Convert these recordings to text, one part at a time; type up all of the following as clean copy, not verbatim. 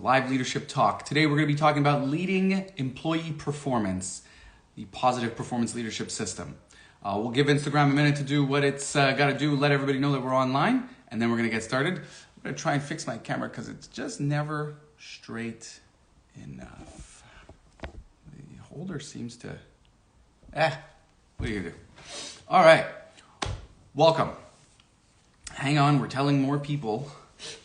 Live Leadership Talk. Today we're going to be talking about leading employee performance, the positive performance leadership system. We'll give Instagram a minute to do what it's got to do, let everybody know that we're online, and then we're going to get started. I'm going to try and fix my camera because it's just never straight enough. The holder seems to... what are you going to do? All right. Welcome. Hang on, we're telling more people,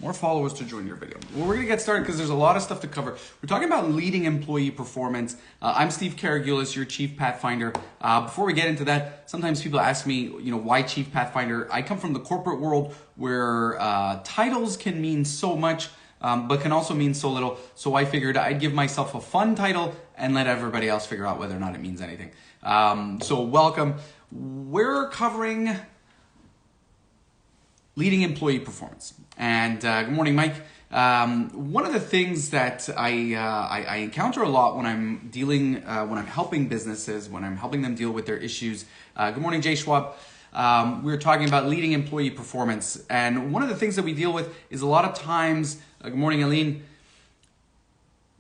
more followers to join your video. Well, we're going to get started because there's a lot of stuff to cover. We're talking about leading employee performance. I'm Steve Karagulis, your Chief Pathfinder. Before we get into that, sometimes people ask me, why Chief Pathfinder? I come from the corporate world where titles can mean so much, but can also mean so little. So I figured I'd give myself a fun title and let everybody else figure out whether or not it means anything. So welcome. We're covering leading employee performance. And good morning, Mike. One of the things that I encounter a lot when I'm dealing, when I'm helping businesses, when I'm helping them deal with their issues. Good morning, Jay Schwab. We're talking about leading employee performance. And one of the things that we deal with is a lot of times, good morning, Aline,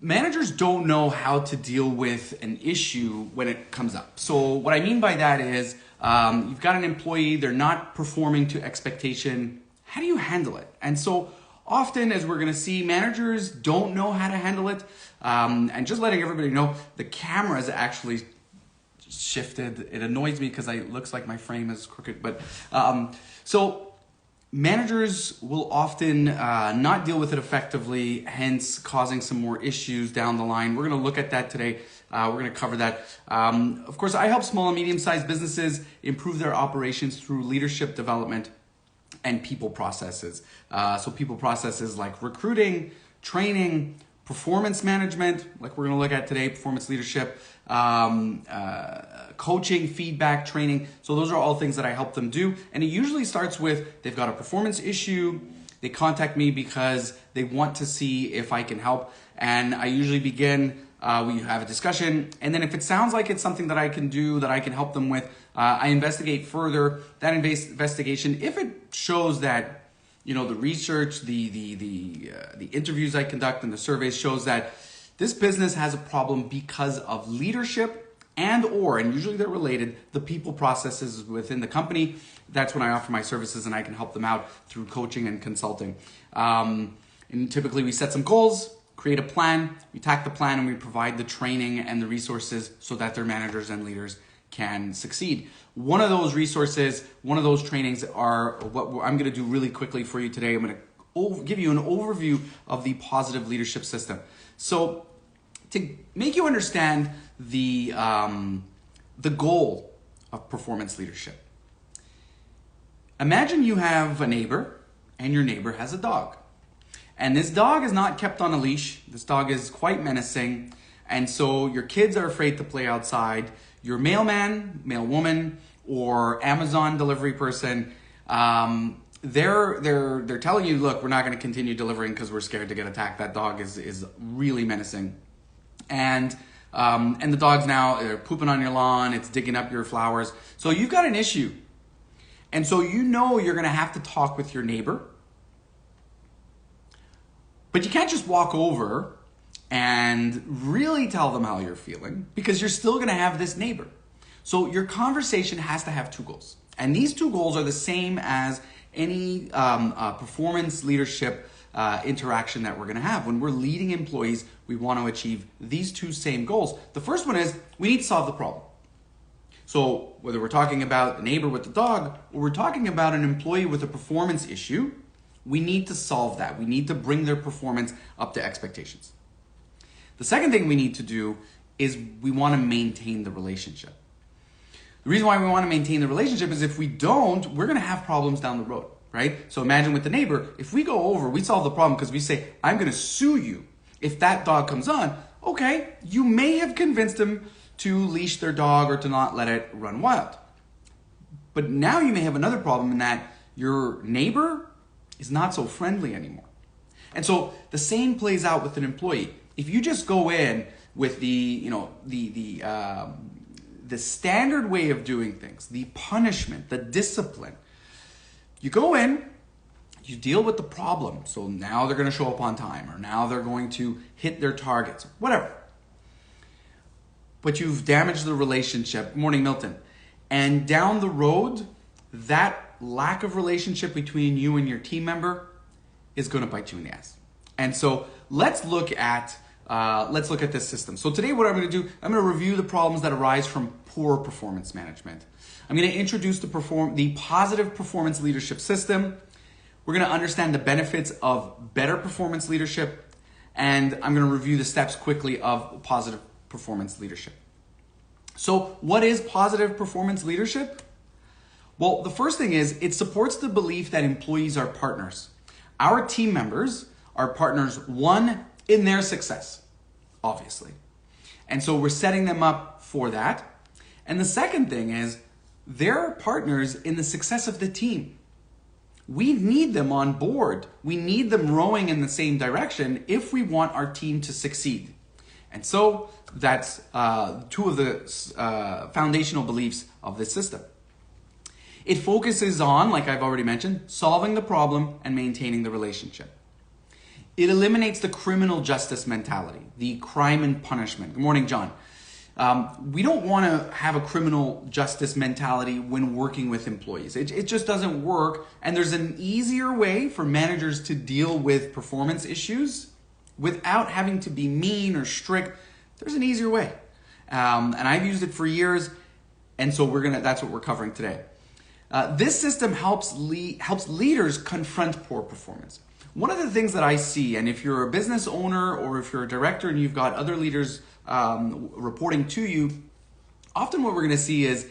managers don't know how to deal with an issue when it comes up. So what I mean by that is you've got an employee, they're not performing to expectation. How do you handle it? And so often, as we're going to see, managers don't know how to handle it. And just letting everybody know, the camera is actually shifted. It annoys me because it looks like my frame is crooked. But so managers will often not deal with it effectively, hence causing some more issues down the line. We're going to look at that today. We're going to cover that. Of course, I help small and medium-sized businesses improve their operations through leadership development and people processes. So people processes like recruiting, training, performance management, like we're going to look at today, performance leadership, coaching, feedback, training. So those are all things that I help them do. And it usually starts with they've got a performance issue. They contact me because they want to see if I can help. And I usually begin, we have a discussion. And then if it sounds like it's something that I can do, that I can help them with, I investigate further. That investigation, if it shows that, the research, the interviews I conduct and the surveys shows that this business has a problem because of leadership and usually they're related, the people processes within the company, that's when I offer my services and I can help them out through coaching and consulting. And typically we set some goals, create a plan, we tack the plan, and we provide the training and the resources so that their managers and leaders can succeed. One of those resources, one of those trainings are what I'm going to do really quickly for you today. I'm going to give you an overview of the positive leadership system. So to make you understand the goal of performance leadership, imagine you have a neighbor and your neighbor has a dog. And this dog is not kept on a leash. This dog is quite menacing. And so your kids are afraid to play outside. Your mailman, mailwoman, or Amazon delivery person, they're telling you, look, we're not going to continue delivering because we're scared to get attacked. That dog is really menacing. And the dog's now they're pooping on your lawn. It's digging up your flowers. So you've got an issue. And so you're going to have to talk with your neighbor. But you can't just walk over and really tell them how you're feeling because you're still going to have this neighbor. So your conversation has to have two goals. And these two goals are the same as any performance leadership interaction that we're going to have. When we're leading employees, we want to achieve these two same goals. The first one is we need to solve the problem. So whether we're talking about a neighbor with the dog or we're talking about an employee with a performance issue, we need to solve that. We need to bring their performance up to expectations. The second thing we need to do is we want to maintain the relationship. The reason why we want to maintain the relationship is if we don't, we're going to have problems down the road, right? So imagine with the neighbor, if we go over, we solve the problem because we say, I'm going to sue you if that dog comes on. Okay, you may have convinced them to leash their dog or to not let it run wild. But now you may have another problem in that your neighbor is not so friendly anymore. And so the same plays out with an employee. If you just go in with the standard way of doing things, the punishment, the discipline, you go in, You deal with the problem. So now they're going to show up on time, or now they're going to hit their targets, whatever. But you've damaged the relationship. Good morning, Milton. And down the road, that lack of relationship between you and your team member is going to bite you in the ass. And so let's look at this system. So today what I'm going to do, I'm going to review the problems that arise from poor performance management. I'm going to introduce the positive performance leadership system. We're going to understand the benefits of better performance leadership, and I'm going to review the steps quickly of positive performance leadership. So what is positive performance leadership? Well, the first thing is it supports the belief that employees are partners. Our team members are partners, one, in their success, obviously. And so we're setting them up for that. And the second thing is they're partners in the success of the team. We need them on board. We need them rowing in the same direction if we want our team to succeed. And so that's two of the foundational beliefs of this system. It focuses on, like I've already mentioned, solving the problem and maintaining the relationship. It eliminates the criminal justice mentality, the crime and punishment. Good morning, John. We don't want to have a criminal justice mentality when working with employees. It just doesn't work. And there's an easier way for managers to deal with performance issues without having to be mean or strict. There's an easier way. And I've used it for years. And so that's what we're covering today. This system helps leaders confront poor performance. One of the things that I see, and if you're a business owner or if you're a director and you've got other leaders reporting to you, often what we're going to see is,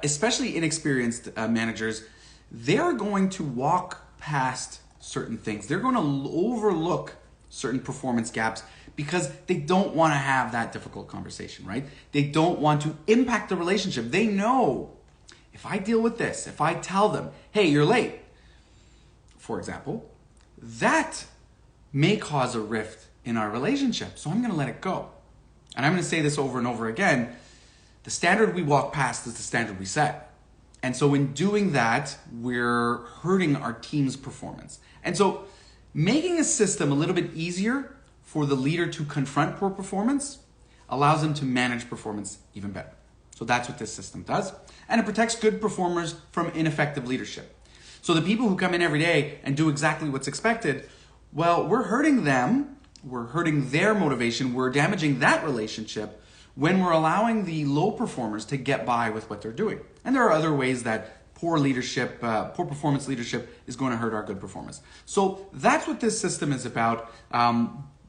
especially inexperienced managers, they're going to walk past certain things. They're going to overlook certain performance gaps because they don't want to have that difficult conversation, right? They don't want to impact the relationship. They know if I deal with this, if I tell them, hey, you're late, for example, that may cause a rift in our relationship. So I'm going to let it go. And I'm going to say this over and over again. The standard we walk past is the standard we set. And so in doing that, we're hurting our team's performance. And so making a system a little bit easier for the leader to confront poor performance allows them to manage performance even better. So that's what this system does. And it protects good performers from ineffective leadership. So the people who come in every day and do exactly what's expected, well, we're hurting them. We're hurting their motivation. We're damaging that relationship when we're allowing the low performers to get by with what they're doing. And there are other ways that poor performance leadership is going to hurt our good performance. So that's what this system is about.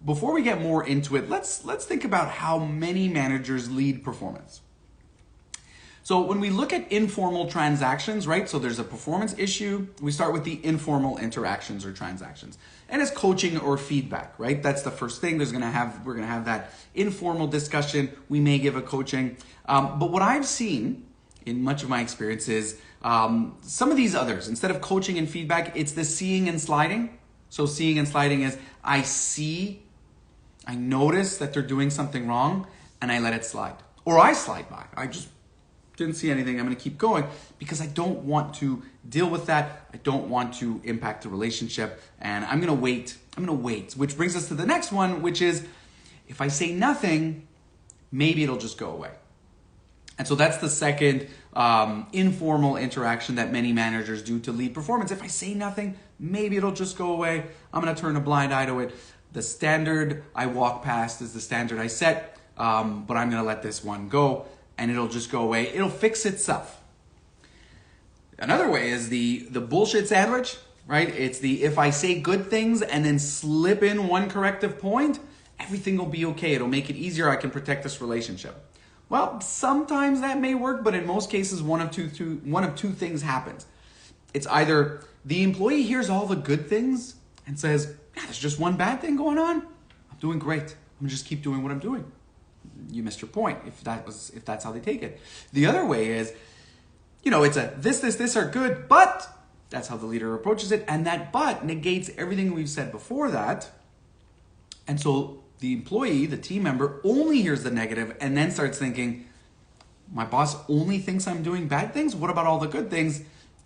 Before we get more into it, let's think about how many managers lead performance. So when we look at informal transactions, right? So there's a performance issue. We start with the informal interactions or transactions. And it's coaching or feedback, right? That's the first thing. We're going to have that informal discussion. We may give a coaching. But what I've seen in much of my experience is some of these others, instead of coaching and feedback, it's the seeing and sliding. So seeing and sliding is I notice that they're doing something wrong and I let it slide. Or I slide by. I just didn't see anything. I'm going to keep going because I don't want to deal with that. I don't want to impact the relationship, and I'm going to wait. Which brings us to the next one, which is if I say nothing, maybe it'll just go away. And so that's the second informal interaction that many managers do to lead performance. If I say nothing, maybe it'll just go away. I'm going to turn a blind eye to it. The standard I walk past is the standard I set, but I'm going to let this one go. And it'll just go away. It'll fix itself. Another way is the bullshit sandwich, right? It's the if I say good things and then slip in one corrective point, everything will be okay. It'll make it easier. I can protect this relationship. Well, sometimes that may work, but in most cases, one of two things happens. It's either the employee hears all the good things and says, yeah, there's just one bad thing going on. I'm doing great. I'm gonna just keep doing what I'm doing. You missed your point if that's how they take it. The other way is, it's a this are good, but that's how the leader approaches it. And that but negates everything we've said before that. And so the employee, the team member, only hears the negative and then starts thinking, my boss only thinks I'm doing bad things? What about all the good things?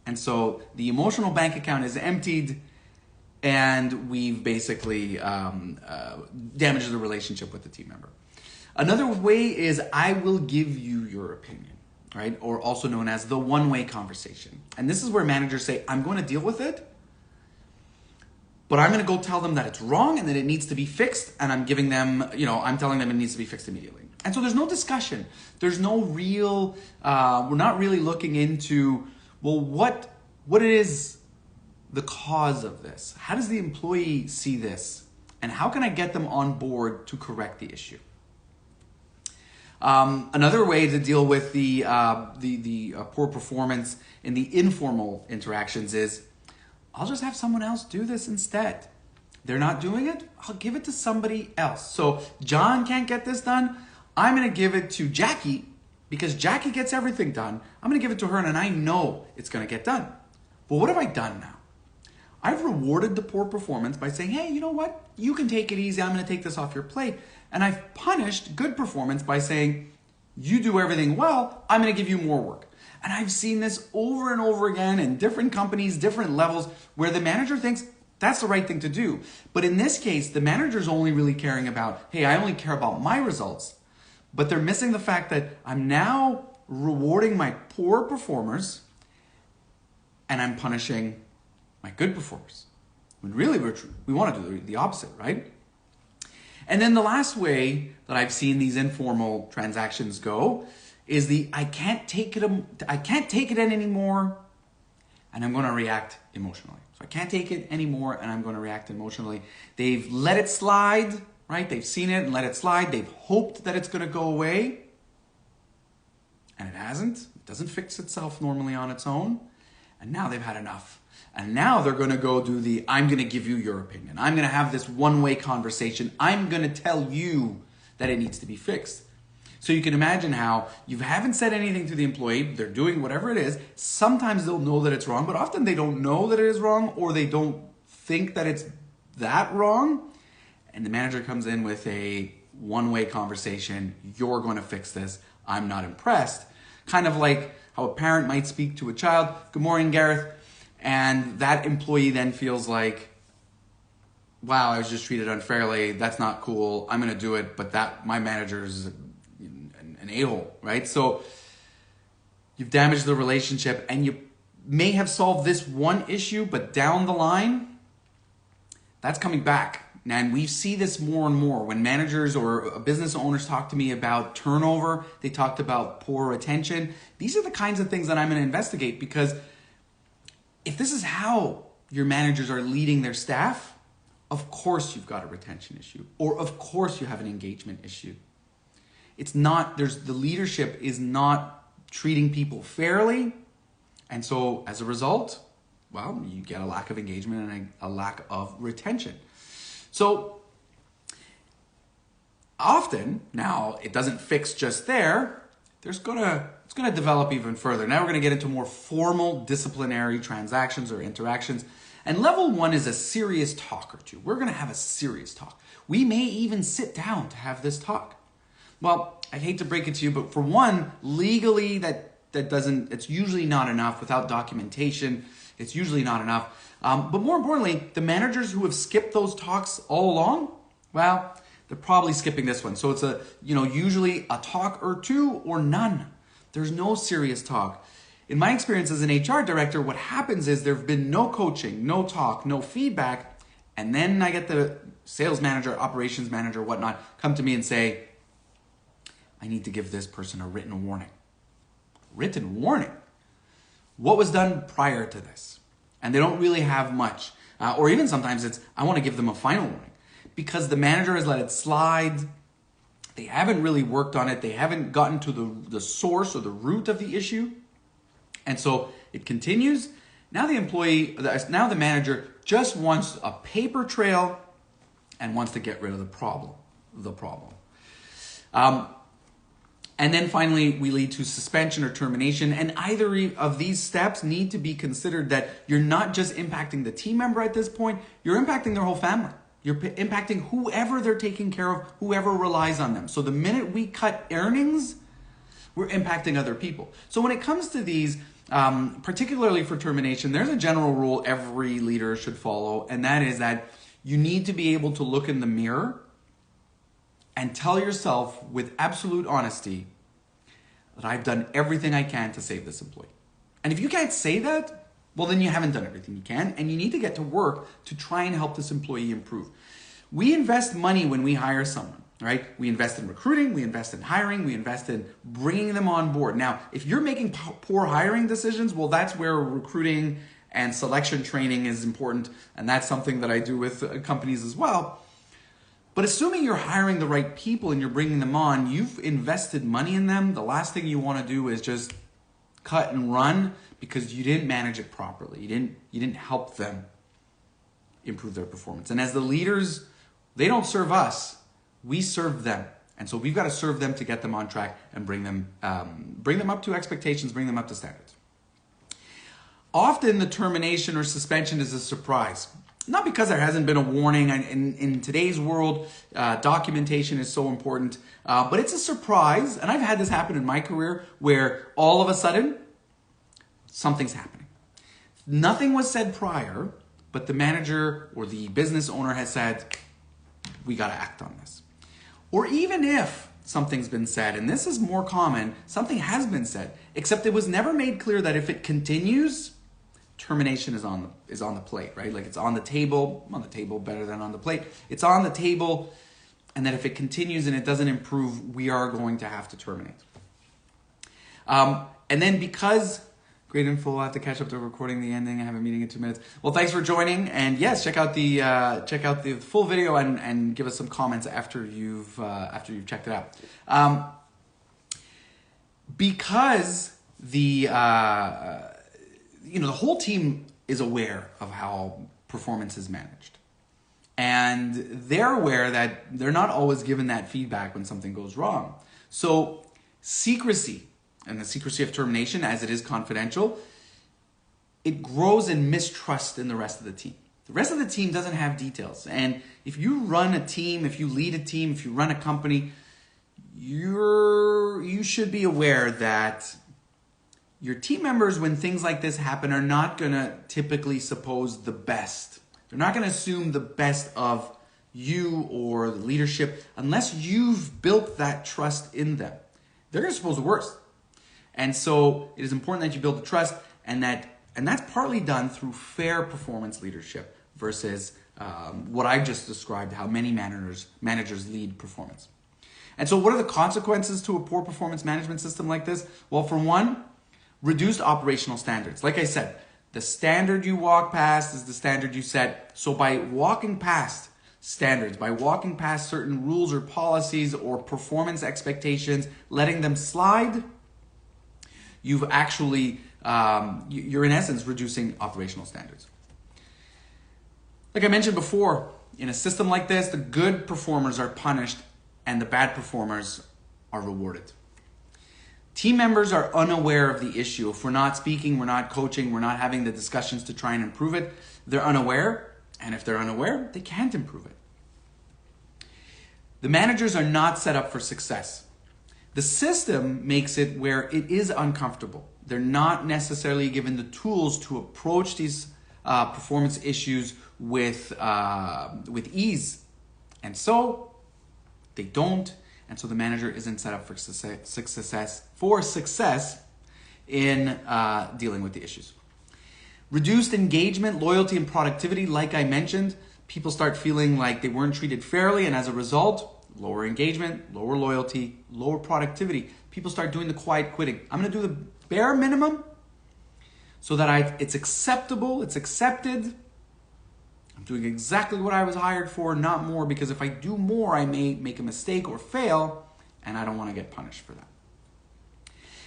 And so the emotional bank account is emptied and we've basically damaged the relationship with the team member. Another way is I will give you your opinion, right? Or also known as the one-way conversation. And this is where managers say, I'm going to deal with it, but I'm going to go tell them that it's wrong and that it needs to be fixed. And I'm giving them, I'm telling them it needs to be fixed immediately. And so there's no discussion. There's no real, we're not really looking into, well, what is the cause of this? How does the employee see this? And how can I get them on board to correct the issue? Another way to deal with the poor performance in the informal interactions is I'll just have someone else do this instead. They're not doing it, I'll give it to somebody else. So John can't get this done, I'm going to give it to Jackie because Jackie gets everything done. I'm going to give it to her and I know it's going to get done. But what have I done now? I've rewarded the poor performance by saying, hey, you know what? You can take it easy. I'm going to take this off your plate. And I've punished good performance by saying, you do everything well, I'm going to give you more work. And I've seen this over and over again in different companies, different levels, where the manager thinks that's the right thing to do. But in this case, the manager's only really caring about, hey, I only care about my results. But they're missing the fact that I'm now rewarding my poor performers and I'm punishing my good performers. When really we want to do the opposite, right? And then the last way that I've seen these informal transactions go is I can't take it anymore, and I'm going to react emotionally. So I can't take it anymore, and I'm going to react emotionally. They've let it slide, right? They've seen it and let it slide. They've hoped that it's going to go away, and it hasn't. It doesn't fix itself normally on its own, and now they've had enough. And now they're going to go do I'm going to give you your opinion. I'm going to have this one-way conversation. I'm going to tell you that it needs to be fixed. So you can imagine how you haven't said anything to the employee. They're doing whatever it is. Sometimes they'll know that it's wrong, but often they don't know that it is wrong or they don't think that it's that wrong. And the manager comes in with a one-way conversation. You're going to fix this. I'm not impressed. Kind of like how a parent might speak to a child. Good morning, Gareth. And that employee then feels like, wow, I was just treated unfairly. That's not cool. I'm going to do it, but my manager is an a-hole, right? So you've damaged the relationship and you may have solved this one issue, but down the line, that's coming back. And we see this more and more when managers or business owners talk to me about turnover. They talked about poor retention. These are the kinds of things that I'm going to investigate, because if this is how your managers are leading their staff, of course you've got a retention issue, or of course you have an engagement issue. It's not, the leadership is not treating people fairly. And so as a result, well, you get a lack of engagement and a lack of retention. So often, now it doesn't fix just there, it's going to develop even further. Now we're going to get into more formal disciplinary transactions or interactions. And level one is a serious talk or two. We're going to have a serious talk. We may even sit down to have this talk. Well, I hate to break it to you, but for one, legally it's usually not enough. Without documentation, it's usually not enough. But more importantly, the managers who have skipped those talks all along, well, they're probably skipping this one. So it's usually a talk or two or none. There's no serious talk. In my experience as an HR director, what happens is there've been no coaching, no talk, no feedback. And then I get the sales manager, operations manager, whatnot, come to me and say, I need to give this person a written warning. Written warning? What was done prior to this? And they don't really have much. Or even sometimes it's, I want to give them a final warning. Because the manager has let it slide. They haven't really worked on it. They haven't gotten to the source or the root of the issue. And so it continues. Now the manager just wants a paper trail and wants to get rid of the problem. And then finally, we lead to suspension or termination. And either of these steps need to be considered that you're not just impacting the team member at this point, you're impacting their whole family. You're impacting whoever they're taking care of, whoever relies on them. So the minute we cut earnings, we're impacting other people. So when it comes to these, particularly for termination, there's a general rule every leader should follow, and that is that you need to be able to look in the mirror and tell yourself with absolute honesty that I've done everything I can to save this employee. And if you can't say that, well, then you haven't done everything you can, and you need to get to work to try and help this employee improve. We invest money when we hire someone, right? We invest in recruiting, we invest in hiring, we invest in bringing them on board. Now, if you're making poor hiring decisions, well, that's where recruiting and selection training is important, and that's something that I do with companies as well. But assuming you're hiring the right people and you're bringing them on, you've invested money in them, the last thing you want to do is just cut and run because you didn't manage it properly. You didn't help them improve their performance. And as the leaders, they don't serve us, we serve them. And so we've got to serve them to get them on track and bring them up to expectations, bring them up to standards. Often the termination or suspension is a surprise. Not because there hasn't been a warning. In today's world, documentation is so important, but it's a surprise. And I've had this happen in my career where all of a sudden, something's happening. Nothing was said prior, but the manager or the business owner has said, we got to act on this. Or even if something's been said, and this is more common, something has been said, except it was never made clear that if it continues, termination is on the plate, right? Like it's on the table better than on the plate. It's on the table, and that if it continues and it doesn't improve, we are going to have to terminate. And then because great info, I'll have to catch up to recording the ending. I have a meeting in 2 minutes. Well, thanks for joining, and yes, check out the full video and give us some comments after you've checked it out. Because the whole team is aware of how performance is managed. And they're aware that they're not always given that feedback when something goes wrong. So secrecy, and the secrecy of termination, as it is confidential, it grows in mistrust in the rest of the team. The rest of the team doesn't have details. And if you run a team, if you lead a team, if you run a company, you should be aware that your team members, when things like this happen, are not going to typically suppose the best. They're not going to assume the best of you or the leadership unless you've built that trust in them. They're going to suppose the worst. And so it is important that you build the trust, and that's partly done through fair performance leadership versus what I've just described, how many managers lead performance. And so what are the consequences to a poor performance management system like this? Well, for one, reduced operational standards. Like I said, the standard you walk past is the standard you set. So by walking past standards, by walking past certain rules or policies or performance expectations, letting them slide, you've actually, you're in essence reducing operational standards. Like I mentioned before, in a system like this, the good performers are punished and the bad performers are rewarded. Team members are unaware of the issue. If we're not speaking, we're not coaching, we're not having the discussions to try and improve it, they're unaware. And if they're unaware, they can't improve it. The managers are not set up for success. The system makes it where it is uncomfortable. They're not necessarily given the tools to approach these performance issues with ease. And so they don't. And so the manager isn't set up for success in dealing with the issues. Reduced engagement, loyalty, and productivity. Like I mentioned, people start feeling like they weren't treated fairly, and as a result, lower engagement, lower loyalty, lower productivity. People start doing the quiet quitting. I'm going to do the bare minimum so that it's acceptable, it's accepted. I'm doing exactly what I was hired for, not more, because if I do more, I may make a mistake or fail, and I don't want to get punished for that.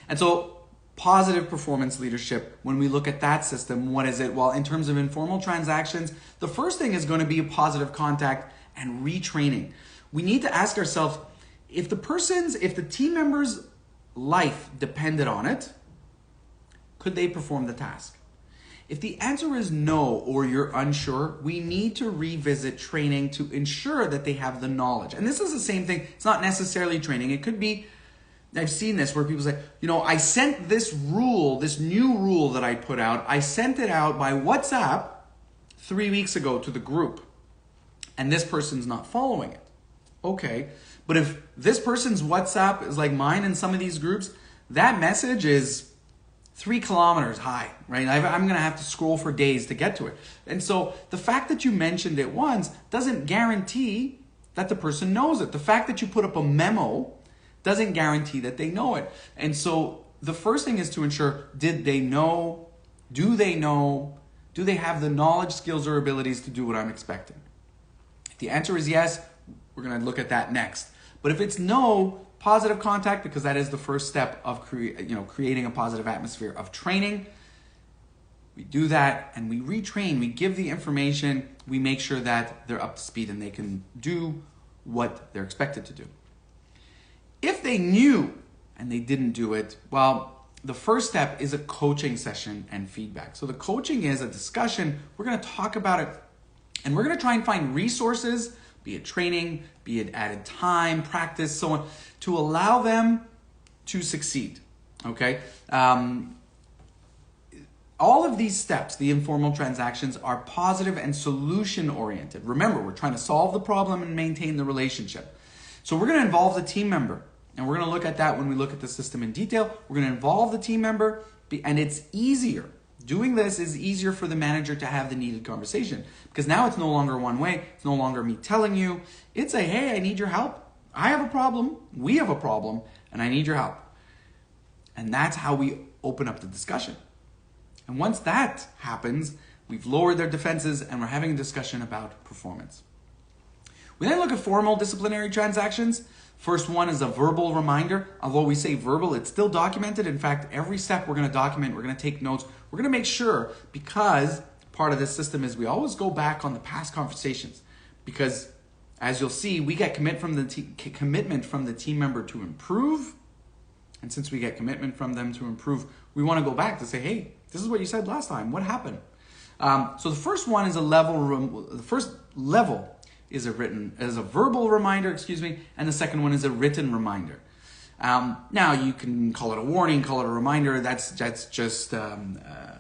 And so positive performance leadership, when we look at that system, what is it? Well, in terms of informal transactions, the first thing is going to be a positive contact and retraining. We need to ask ourselves, if the team member's life depended on it, could they perform the task? If the answer is no, or you're unsure, we need to revisit training to ensure that they have the knowledge. And this is the same thing. It's not necessarily training. It could be I've seen this where people say, I sent this rule, this new rule that I put out, I sent it out by WhatsApp 3 weeks ago to the group, and this person's not following it. Okay, but if this person's WhatsApp is like mine in some of these groups, that message is 3 kilometers high, right? I'm going to have to scroll for days to get to it. And so the fact that you mentioned it once doesn't guarantee that the person knows it. The fact that you put up a memo doesn't guarantee that they know it. And so the first thing is to ensure, did they know? Do they know? Do they have the knowledge, skills, or abilities to do what I'm expecting? If the answer is yes, we're going to look at that next. But if it's no, positive contact, because that is the first step of creating a positive atmosphere of training. We do that and we retrain, we give the information, we make sure that they're up to speed and they can do what they're expected to do. If they knew and they didn't do it, well, the first step is a coaching session and feedback. So the coaching is a discussion. We're going to talk about it and we're going to try and find resources, be it training, be it added time, practice, so on, to allow them to succeed, okay? All of these steps, the informal transactions, are positive and solution-oriented. Remember, we're trying to solve the problem and maintain the relationship. So we're going to involve the team member, and we're going to look at that when we look at the system in detail. We're going to involve the team member, and it's easier. Doing this is easier for the manager to have the needed conversation because now it's no longer one way. It's no longer me telling you. It's a, hey, I need your help. I have a problem. We have a problem, and I need your help. And that's how we open up the discussion. And once that happens, we've lowered their defenses and we're having a discussion about performance. We then look at formal disciplinary transactions. First one is a verbal reminder. Although we say verbal, it's still documented. In fact, every step we're going to document, we're going to take notes. We're going to make sure, because part of this system is we always go back on the past conversations. Because as you'll see, we get commitment from the team member to improve. And since we get commitment from them to improve, we want to go back to say, hey, this is what you said last time. What happened? So the first one is the first level is a verbal reminder, and the second one is a written reminder. Now you can call it a warning, call it a reminder. That's just it's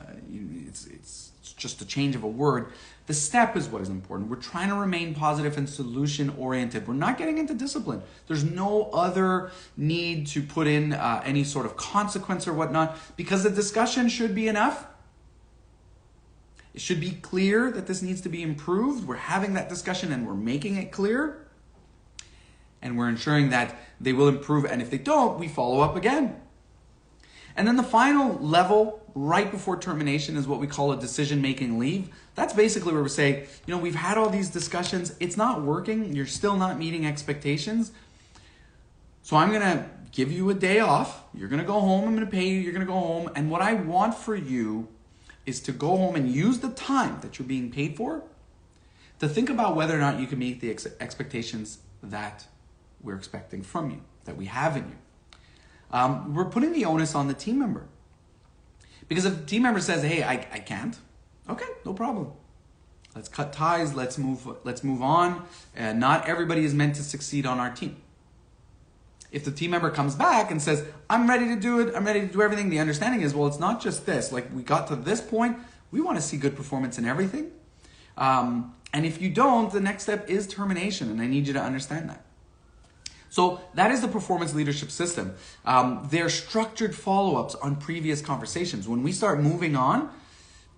just a change of a word. The step is what is important. We're trying to remain positive and solution oriented. We're not getting into discipline. There's no other need to put in any sort of consequence or whatnot, because the discussion should be enough. It should be clear that this needs to be improved. We're having that discussion and we're making it clear. And we're ensuring that they will improve. And if they don't, we follow up again. And then the final level, right before termination, is what we call a decision-making leave. That's basically where we say, we've had all these discussions. It's not working. You're still not meeting expectations. So I'm going to give you a day off. You're going to go home. I'm going to pay you. You're going to go home. And what I want for you is to go home and use the time that you're being paid for to think about whether or not you can meet the expectations that we're expecting from you, that we have in you. We're putting the onus on the team member. Because if the team member says, hey, I can't, okay, no problem. Let's cut ties, let's move on. Not everybody is meant to succeed on our team. If the team member comes back and says, I'm ready to do it, I'm ready to do everything, the understanding is, well, it's not just this. Like, we got to this point, we want to see good performance in everything. And if you don't, the next step is termination, and I need you to understand that. So that is the performance leadership system. They're structured follow-ups on previous conversations. When we start moving on,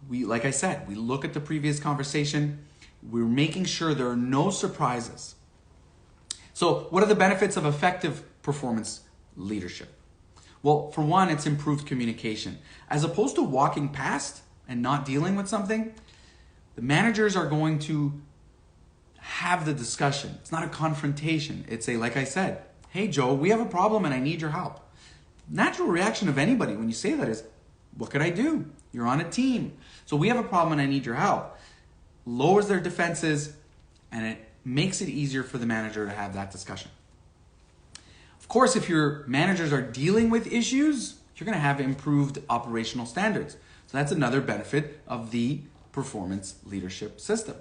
like I said, we look at the previous conversation. We're making sure there are no surprises. So what are the benefits of effective performance leadership? Well, for one, it's improved communication. As opposed to walking past and not dealing with something, the managers are going to have the discussion. It's not a confrontation. It's like I said, hey, Joe, we have a problem and I need your help. Natural reaction of anybody when you say that is, what could I do? You're on a team. So we have a problem and I need your help. Lowers their defenses and it makes it easier for the manager to have that discussion. Of course, if your managers are dealing with issues, you're going to have improved operational standards. So that's another benefit of the performance leadership system.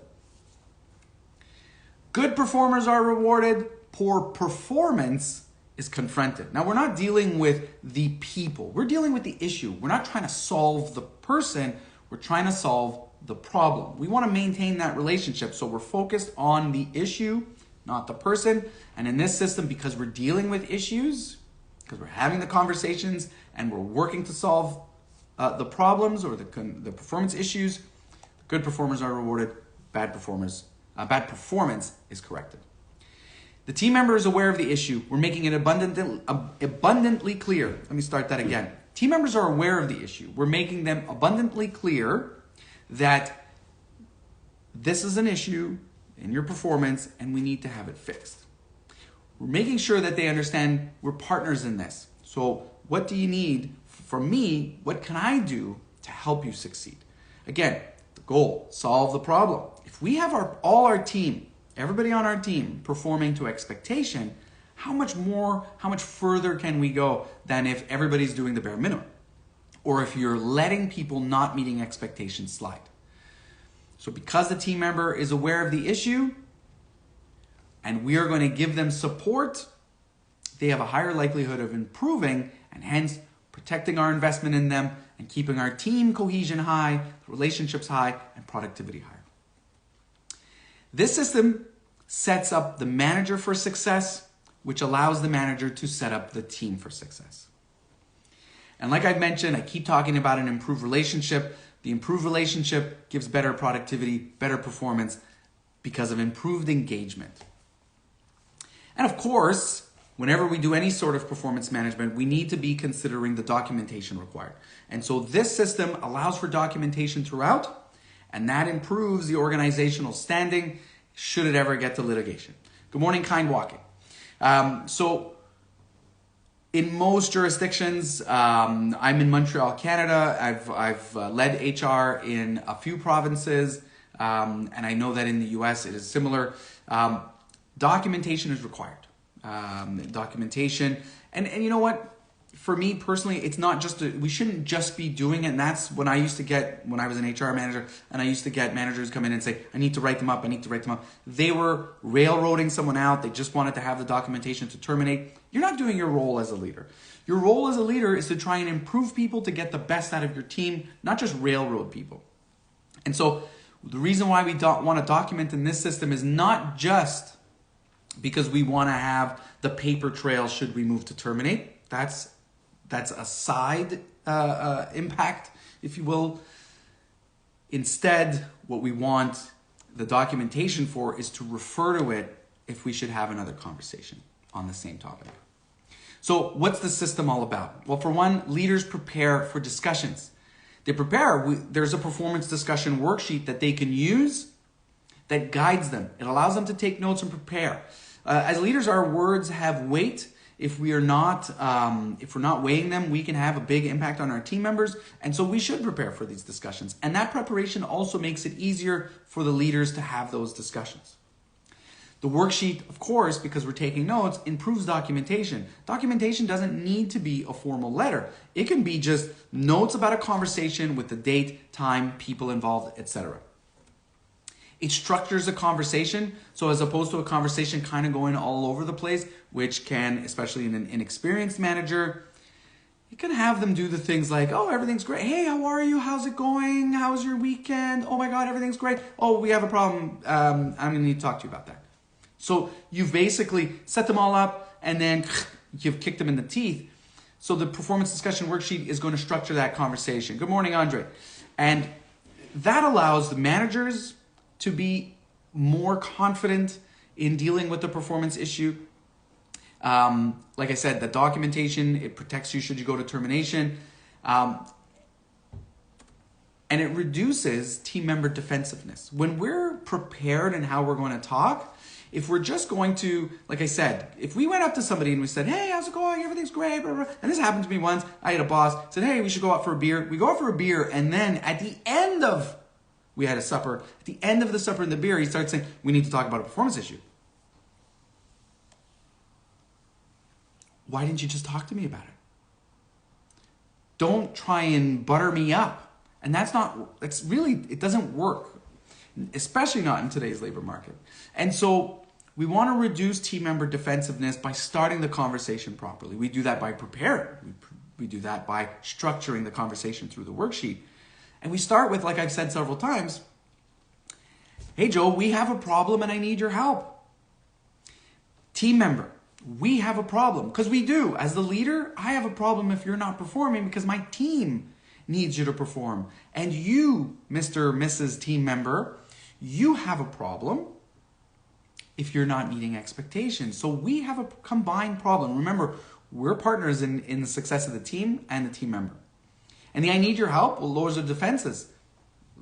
Good performers are rewarded. Poor performance is confronted. Now, we're not dealing with the people. We're dealing with the issue. We're not trying to solve the person. We're trying to solve the problem. We want to maintain that relationship. So we're focused on the issue, not the person. And in this system, because we're dealing with issues, because we're having the conversations and we're working to solve the problems or the performance issues, good performers are rewarded, bad performance is corrected. The team member is aware of the issue. We're making it abundantly clear. Let me start that again. Team members are aware of the issue. We're making them abundantly clear that this is an issue in your performance and we need to have it fixed. We're making sure that they understand we're partners in this. So what do you need from me? What can I do to help you succeed? Again, the goal, solve the problem. If we have all our team, everybody on our team performing to expectation, how much further can we go than if everybody's doing the bare minimum? Or if you're letting people not meeting expectations slide. So because the team member is aware of the issue and we are going to give them support, they have a higher likelihood of improving and hence protecting our investment in them and keeping our team cohesion high, relationships high, and productivity higher. This system sets up the manager for success, which allows the manager to set up the team for success. And like I've mentioned, I keep talking about an improved relationship. The improved relationship gives better productivity, better performance because of improved engagement. And of course, whenever we do any sort of performance management, we need to be considering the documentation required. And so this system allows for documentation throughout, and that improves the organizational standing should it ever get to litigation. Good morning, Kind Walking. So in most jurisdictions, I'm in Montreal, Canada. I've led HR in a few provinces, and I know that in the US it is similar. Documentation is required. Documentation, and you know what? For me personally, it's not just we shouldn't just be doing it. And that's when I used to get, when I was an HR manager, and I used to get managers come in and say, I need to write them up. They were railroading someone out. They just wanted to have the documentation to terminate. You're not doing your role as a leader. Your role as a leader is to try and improve people to get the best out of your team, not just railroad people. And so the reason why we don't want to document in this system is not just because we want to have the paper trail should we move to terminate. That's a side impact, if you will. Instead, what we want the documentation for is to refer to it if we should have another conversation on the same topic. So what's the system all about? Well, for one, leaders prepare for discussions. There's a performance discussion worksheet that they can use that guides them. It allows them to take notes and prepare. As leaders, our words have weight. If we're not weighing them, we can have a big impact on our team members. And so we should prepare for these discussions. And that preparation also makes it easier for the leaders to have those discussions. The worksheet, of course, because we're taking notes, improves documentation. Documentation doesn't need to be a formal letter. It can be just notes about a conversation with the date, time, people involved, etc. It structures a conversation, so as opposed to a conversation kind of going all over the place, which can, especially in an inexperienced manager, you can have them do the things like, oh, everything's great. Hey, how are you? How's it going? How's your weekend? Oh my God, everything's great. Oh, we have a problem. I'm going to need to talk to you about that. So you've basically set them all up and then you've kicked them in the teeth. So the performance discussion worksheet is going to structure that conversation. Good morning, Andre. And that allows the managers to be more confident in dealing with the performance issue. Like I said, the documentation, it protects you should you go to termination. And it reduces team member defensiveness. When we're prepared in how we're going to talk, if we're just going to, like I said, if we went up to somebody and we said, hey, how's it going? Everything's great. Blah, blah, blah. And this happened to me once. I had a boss said, hey, we should go out for a beer. We go out for a beer. And then at the end of, we had a supper. At the end of the supper and the beer, he starts saying, we need to talk about a performance issue. Why didn't you just talk to me about it? Don't try and butter me up. And it doesn't work, especially not in today's labor market. And so we want to reduce team member defensiveness by starting the conversation properly. We do that by preparing. We do that by structuring the conversation through the worksheet. And we start with, like I've said several times, hey Joe, we have a problem and I need your help. Team member, we have a problem. Because we do. As the leader, I have a problem if you're not performing because my team needs you to perform. And you, Mr. or Mrs. team member, you have a problem if you're not meeting expectations. So we have a combined problem. Remember, we're partners in the success of the team and the team member. And the I need your help lowers the defenses.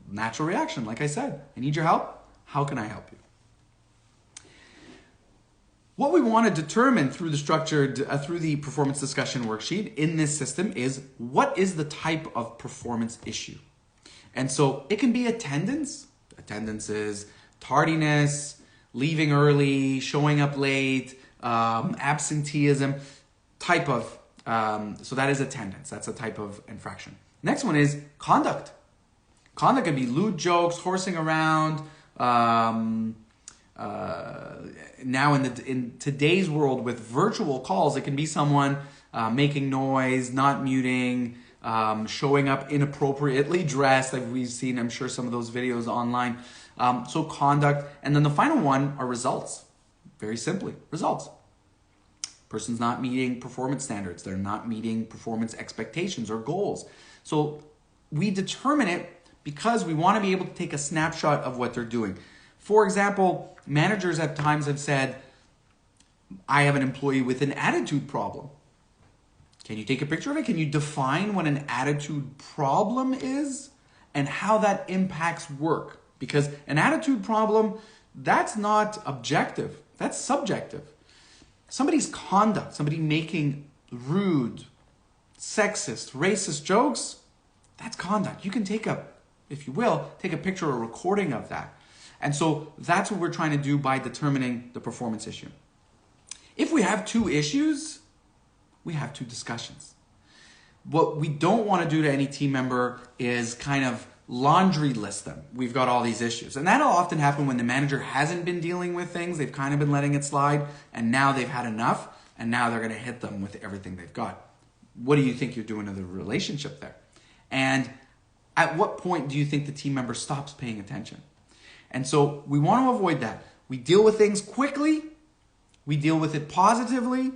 Natural reaction, like I said. I need your help. How can I help you? What we want to determine through through the performance discussion worksheet in this system is what is the type of performance issue. And so it can be attendance. Attendance is tardiness, leaving early, showing up late, absenteeism, type of, so that is attendance. That's a type of infraction. Next one is conduct. Conduct can be lewd jokes, horsing around. Now in today's world with virtual calls, it can be someone making noise, not muting, showing up inappropriately dressed. Like we've seen, I'm sure, some of those videos online. So conduct. And then the final one are results. Very simply, results. Person's not meeting performance standards. They're not meeting performance expectations or goals. So we determine it because we want to be able to take a snapshot of what they're doing. For example, managers at times have said, I have an employee with an attitude problem. Can you take a picture of it? Can you define what an attitude problem is and how that impacts work? Because an attitude problem, that's not objective. That's subjective. Somebody's conduct, somebody making rude, sexist, racist jokes, that's conduct. You can take a picture or a recording of that. And so that's what we're trying to do by determining the performance issue. If we have two issues, we have two discussions. What we don't want to do to any team member is kind of laundry list them. We've got all these issues. And that'll often happen when the manager hasn't been dealing with things. They've kind of been letting it slide. And now they've had enough. And now they're going to hit them with everything they've got. What do you think you're doing to the relationship there? And at what point do you think the team member stops paying attention? And so we want to avoid that. We deal with things quickly. We deal with it positively.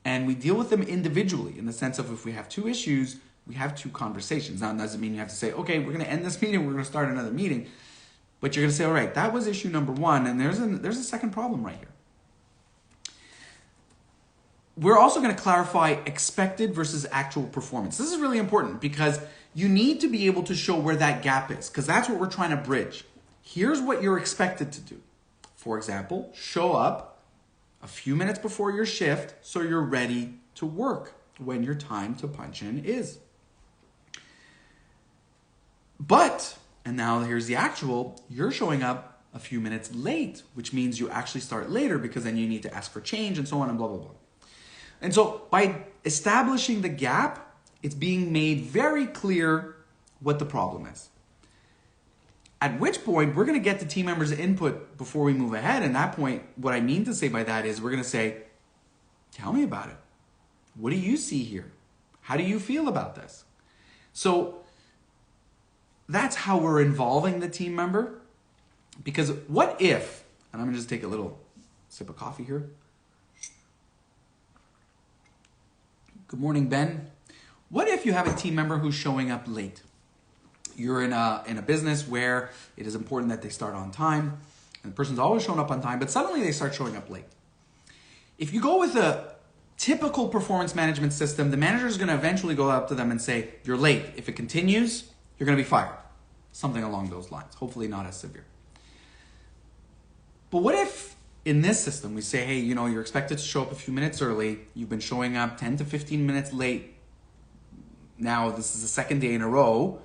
And we deal with them individually in the sense of if we have two issues, we have two conversations. Now, it doesn't mean you have to say, okay, we're going to end this meeting, we're going to start another meeting. But you're going to say, all right, that was issue number one, and there's a second problem right here. We're also going to clarify expected versus actual performance. This is really important because you need to be able to show where that gap is because that's what we're trying to bridge. Here's what you're expected to do. For example, show up a few minutes before your shift so you're ready to work when your time to punch in is. But, and now here's the actual, you're showing up a few minutes late, which means you actually start later because then you need to ask for change and so on and blah, blah, blah. And so by establishing the gap, it's being made very clear what the problem is. At which point, we're going to get the team members' input before we move ahead. And at that point, what I mean to say by that is we're going to say, tell me about it. What do you see here? How do you feel about this? So that's how we're involving the team member. Because what if, and I'm going to just take a little sip of coffee here. Good morning, Ben. What if you have a team member who's showing up late? You're in a business where it is important that they start on time, and the person's always showing up on time, but suddenly they start showing up late. If you go with a typical performance management system, the manager is going to eventually go up to them and say, you're late. If it continues, you're going to be fired. Something along those lines. Hopefully not as severe. But what if in this system we say, hey, you're expected to show up a few minutes early. You've been showing up 10 to 15 minutes late. Now this is the second day in a row.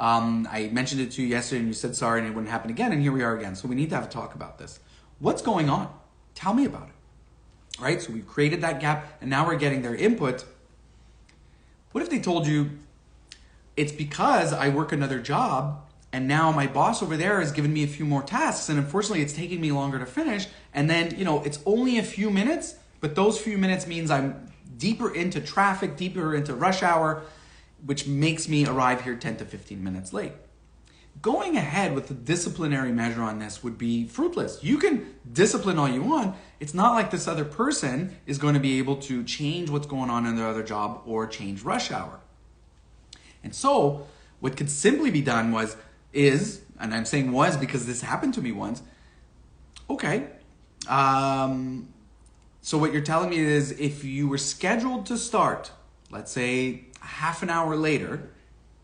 I mentioned it to you yesterday and you said sorry and it wouldn't happen again, and here we are again. So we need to have a talk about this. What's going on? Tell me about it. Right? So we've created that gap and now we're getting their input. What if they told you, it's because I work another job And now my boss over there has given me a few more tasks, and unfortunately it's taking me longer to finish. And then, it's only a few minutes, but those few minutes means I'm deeper into traffic, deeper into rush hour, which makes me arrive here 10 to 15 minutes late. Going ahead with a disciplinary measure on this would be fruitless. You can discipline all you want. It's not like this other person is going to be able to change what's going on in their other job or change rush hour. And so what could simply be done is, and I'm saying was because this happened to me once, okay, so what you're telling me is if you were scheduled to start, let's say half an hour later,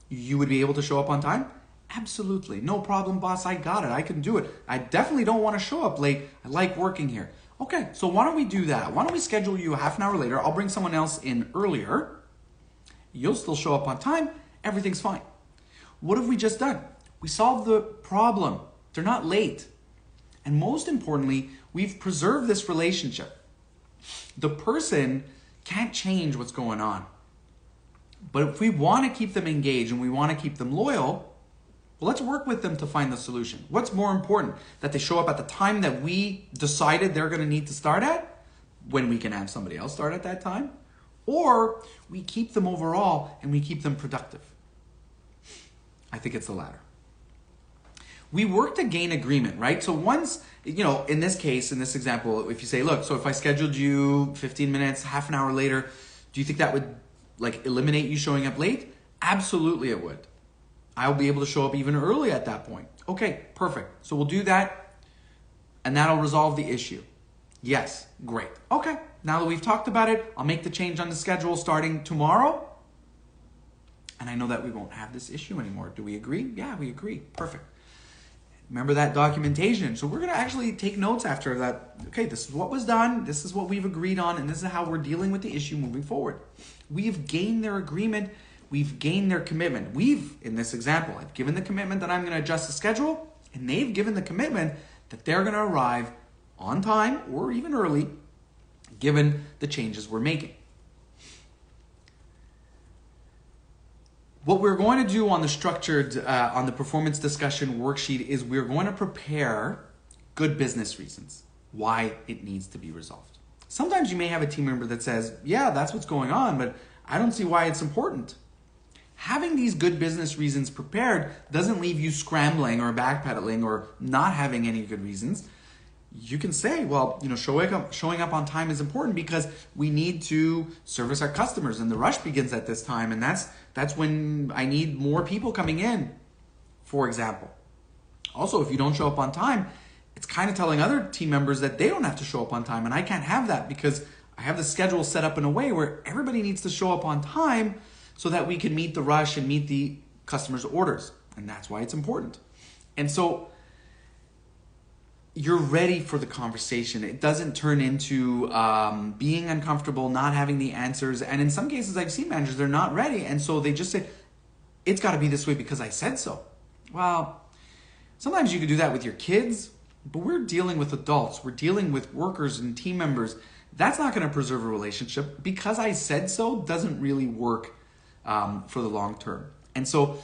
you would be able to show up on time? Absolutely. No problem, boss. I got it. I can do it. I definitely don't want to show up late. I like working here. Okay, so why don't we do that? Why don't we schedule you half an hour later? I'll bring someone else in earlier. You'll still show up on time. Everything's fine. What have we just done? We solved the problem. They're not late. And most importantly, we've preserved this relationship. The person can't change what's going on. But if we want to keep them engaged and we want to keep them loyal, well, let's work with them to find the solution. What's more important? That they show up at the time that we decided they're going to need to start at, when we can have somebody else start at that time? Or we keep them overall and we keep them productive? I think it's the latter. We work to gain agreement, right? So once, in this case, in this example, if you say, look, so if I scheduled you 15 minutes, half an hour later, do you think that would eliminate you showing up late? Absolutely it would. I'll be able to show up even early at that point. Okay, perfect. So we'll do that and that'll resolve the issue. Yes, great. Okay, now that we've talked about it, I'll make the change on the schedule starting tomorrow. And I know that we won't have this issue anymore. Do we agree? Yeah, we agree. Perfect. Remember that documentation. So we're going to actually take notes after that. Okay, this is what was done. This is what we've agreed on. And this is how we're dealing with the issue moving forward. We've gained their agreement. We've gained their commitment. In this example, I've given the commitment that I'm going to adjust the schedule. And they've given the commitment that they're going to arrive on time or even early, given the changes we're making. What we're going to do on the performance discussion worksheet is we're going to prepare good business reasons why it needs to be resolved. Sometimes you may have a team member that says, yeah, that's what's going on, but I don't see why it's important. Having these good business reasons prepared doesn't leave you scrambling or backpedaling or not having any good reasons. You can say, well, showing up on time is important because we need to service our customers and the rush begins at this time. And that's when I need more people coming in, for example. Also, if you don't show up on time, it's kind of telling other team members that they don't have to show up on time. And I can't have that because I have the schedule set up in a way where everybody needs to show up on time so that we can meet the rush and meet the customer's orders. And that's why it's important. And so you're ready for the conversation. It doesn't turn into being uncomfortable, not having the answers. And in some cases, I've seen managers, they're not ready. And so they just say, it's got to be this way because I said so. Well, sometimes you can do that with your kids, but we're dealing with adults. We're dealing with workers and team members. That's not going to preserve a relationship. Because I said so doesn't really work for the long term. And so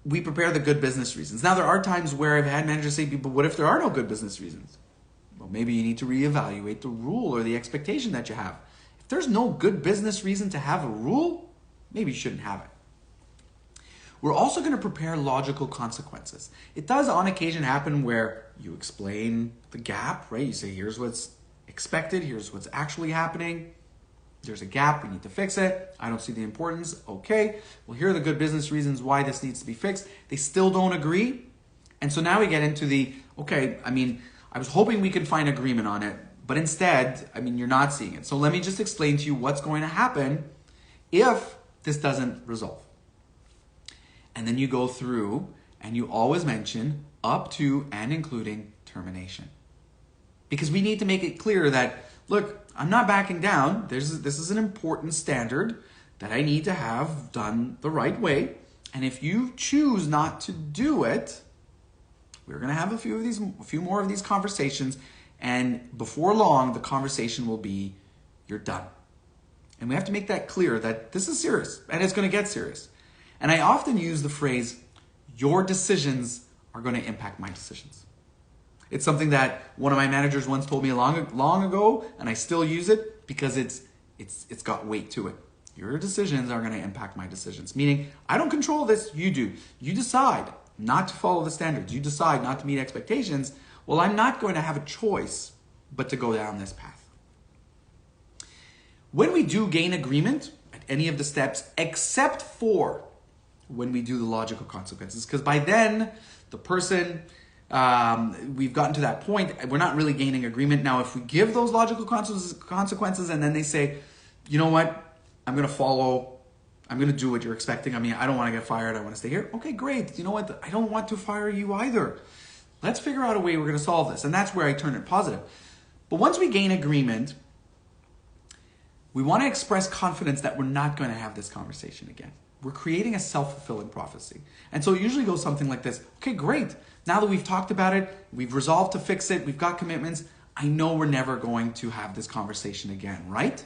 we prepare the good business reasons. Now, there are times where I've had managers say, but what if there are no good business reasons? Well, maybe you need to reevaluate the rule or the expectation that you have. If there's no good business reason to have a rule, maybe you shouldn't have it. We're also going to prepare logical consequences. It does on occasion happen where you explain the gap, right? You say, here's what's expected, here's what's actually happening. There's a gap, we need to fix it. I don't see the importance. Okay, well, here are the good business reasons why this needs to be fixed. They still don't agree. And so now we get into I was hoping we could find agreement on it, but instead, you're not seeing it. So let me just explain to you what's going to happen if this doesn't resolve. And then you go through and you always mention up to and including termination. Because we need to make it clear that, look, I'm not backing down. This is an important standard that I need to have done the right way. And if you choose not to do it, we're going to have a few more of these conversations. And before long, the conversation will be, you're done. And we have to make that clear that this is serious and it's going to get serious. And I often use the phrase, your decisions are going to impact my decisions. It's something that one of my managers once told me long ago, and I still use it because it's got weight to it. Your decisions are going to impact my decisions. Meaning, I don't control this, you do. You decide not to follow the standards. You decide not to meet expectations. Well, I'm not going to have a choice but to go down this path. When we do gain agreement at any of the steps, except for when we do the logical consequences, because by then, the person, we've gotten to that point, we're not really gaining agreement. Now, if we give those logical consequences and then they say, you know what, I'm going to do what you're expecting. I mean, I don't want to get fired. I want to stay here. Okay, great. You know what? I don't want to fire you either. Let's figure out a way we're going to solve this. And that's where I turn it positive. But once we gain agreement, we want to express confidence that we're not going to have this conversation again. We're creating a self-fulfilling prophecy. And so it usually goes something like this. Okay, great. Now that we've talked about it, we've resolved to fix it, we've got commitments, I know we're never going to have this conversation again, right?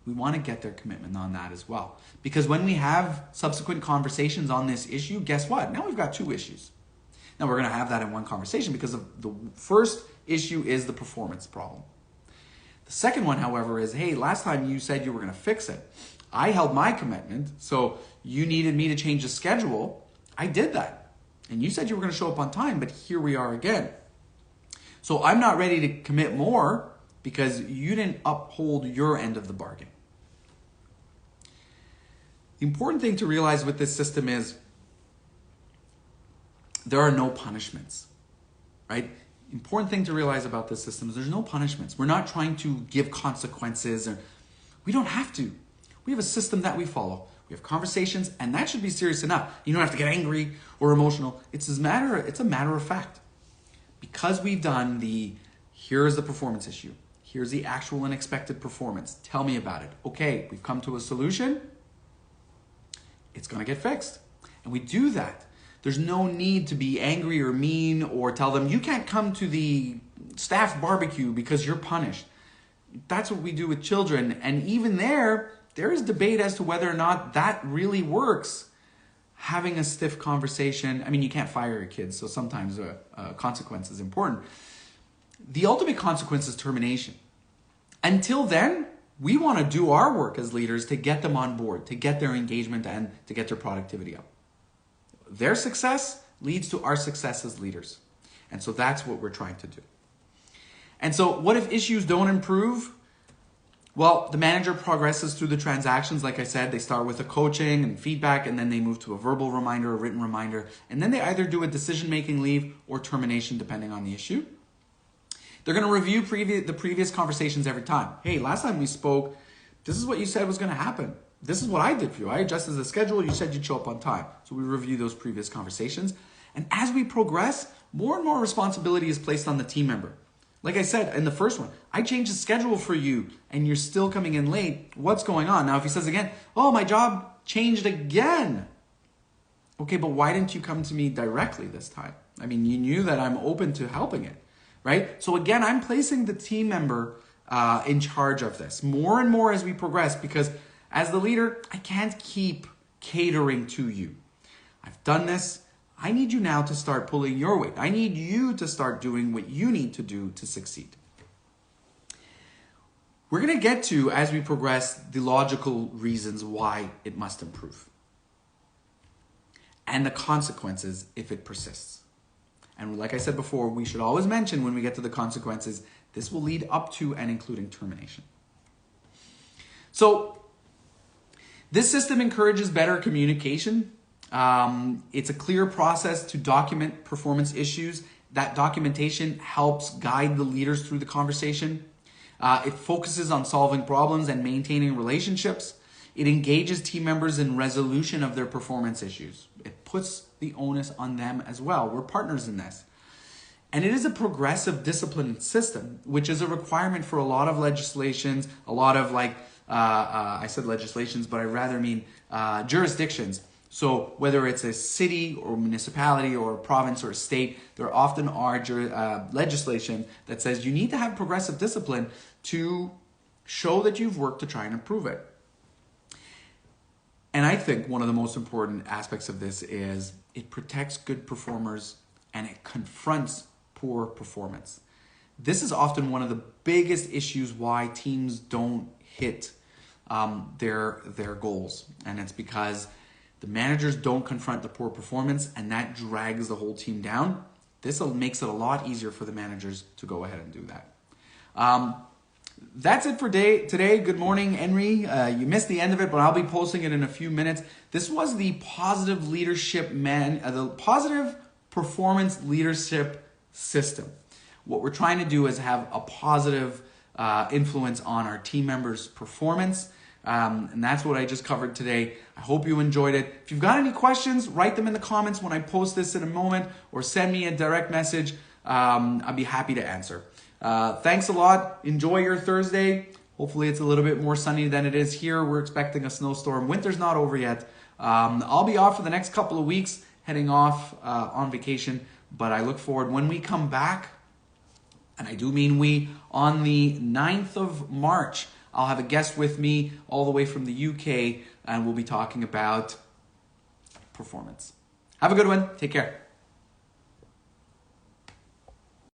We want to get their commitment on that as well. Because when we have subsequent conversations on this issue, guess what? Now we've got two issues. Now we're going to have that in one conversation because the first issue is the performance problem. The second one, however, is, hey, last time you said you were going to fix it. I held my commitment, so you needed me to change the schedule. I did that. And you said you were going to show up on time, but here we are again. So I'm not ready to commit more because you didn't uphold your end of the bargain. The important thing to realize with this system is there are no punishments, right? Important thing to realize about this system is there's no punishments. We're not trying to give consequences, or we don't have to. We have a system that we follow. We have conversations, and that should be serious enough. You don't have to get angry or emotional. It's a matter of fact. Because we've done here's the performance issue. Here's the actual and expected performance. Tell me about it. Okay, we've come to a solution. It's going to get fixed. And we do that. There's no need to be angry or mean or tell them, you can't come to the staff barbecue because you're punished. That's what we do with children. And even there is debate as to whether or not that really works. Having a stiff conversation. I mean, you can't fire your kids, so sometimes a consequence is important. The ultimate consequence is termination. Until then, we want to do our work as leaders to get them on board, to get their engagement and to get their productivity up. Their success leads to our success as leaders. And so that's what we're trying to do. And so what if issues don't improve? Well, the manager progresses through the transactions. Like I said, they start with a coaching and feedback, and then they move to a verbal reminder, a written reminder, and then they either do a decision-making leave or termination, depending on the issue. They're going to review the previous conversations every time. Hey, last time we spoke, this is what you said was going to happen. This is what I did for you. I adjusted the schedule. You said you'd show up on time. So we review those previous conversations. And as we progress, more and more responsibility is placed on the team member. Like I said in the first one, I changed the schedule for you and you're still coming in late. What's going on? Now, if he says again, oh, my job changed again. Okay, but why didn't you come to me directly this time? I mean, you knew that I'm open to helping it, right? So again, I'm placing the team member in charge of this more and more as we progress, because as the leader, I can't keep catering to you. I've done this. I need you now to start pulling your weight. I need you to start doing what you need to do to succeed. We're going to get to, as we progress, the logical reasons why it must improve. And the consequences if it persists. And like I said before, we should always mention when we get to the consequences, this will lead up to and including termination. So, this system encourages better communication. It's a clear process to document performance issues. That documentation helps guide the leaders through the conversation. It focuses on solving problems and maintaining relationships. It engages team members in resolution of their performance issues. It puts the onus on them as well. We're partners in this. And it is a progressive discipline system, which is a requirement for a lot of legislations, a lot of I said legislations, but I rather mean jurisdictions. So whether it's a city or municipality or a province or a state, there often are legislation that says you need to have progressive discipline to show that you've worked to try and improve it. And I think one of the most important aspects of this is it protects good performers and it confronts poor performance. This is often one of the biggest issues why teams don't hit their goals. And it's because the managers don't confront the poor performance, and that drags the whole team down. This makes it a lot easier for the managers to go ahead and do that. That's it for today. Good morning, Henry. You missed the end of it, but I'll be posting it in a few minutes. This was the positive the positive performance leadership system. What we're trying to do is have a positive influence on our team members' performance. And that's what I just covered today. I hope you enjoyed it. If you've got any questions, write them in the comments when I post this in a moment, or send me a direct message. I'd be happy to answer. Thanks a lot. Enjoy your Thursday. Hopefully it's a little bit more sunny than it is here. We're expecting a snowstorm. Winter's not over yet. I'll be off for the next couple of weeks, heading off on vacation, but I look forward when we come back, and I do mean we, on the 9th of March, I'll have a guest with me all the way from the UK, and we'll be talking about performance. Have a good one. Take care.